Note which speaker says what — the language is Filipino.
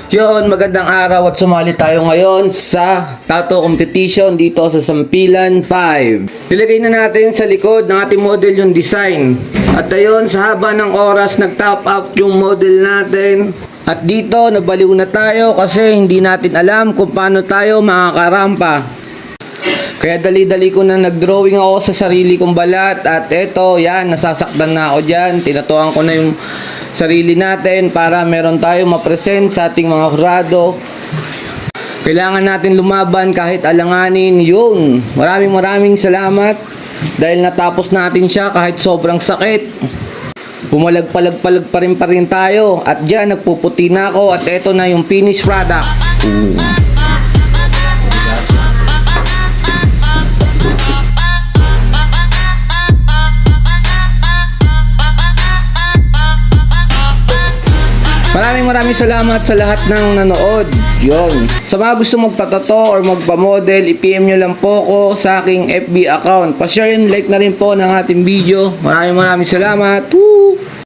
Speaker 1: Yon, magandang araw at sumali tayo ngayon sa tattoo competition dito sa Sampilan 5. Nilagay na natin sa likod ng ating model yung design. At ayun, sa haba ng oras nag-top up yung model natin. At dito, nabaliw na tayo kasi hindi natin alam kung paano tayo makakarampa. Kaya dali-dali ko na nag-drawing ako sa sarili kong balat. At eto, yan, nasasaktan na ako dyan. Tinatuan ko na yung sarili natin para meron tayong ma-present sa ating mga kurado. Kailangan natin lumaban kahit alanganin. Yun, maraming salamat dahil natapos natin siya kahit sobrang sakit. Pumalag-palag pa rin tayo. At dyan, nagpuputi na ako. At eto na yung finished product. Maraming salamat sa lahat ng nanood. Yun. Sa mga gusto magpatato or magpa-model, i-PM nyo lang po ko sa aking FB account. Pa-share and like na rin po ng ating video. Maraming salamat. Woo!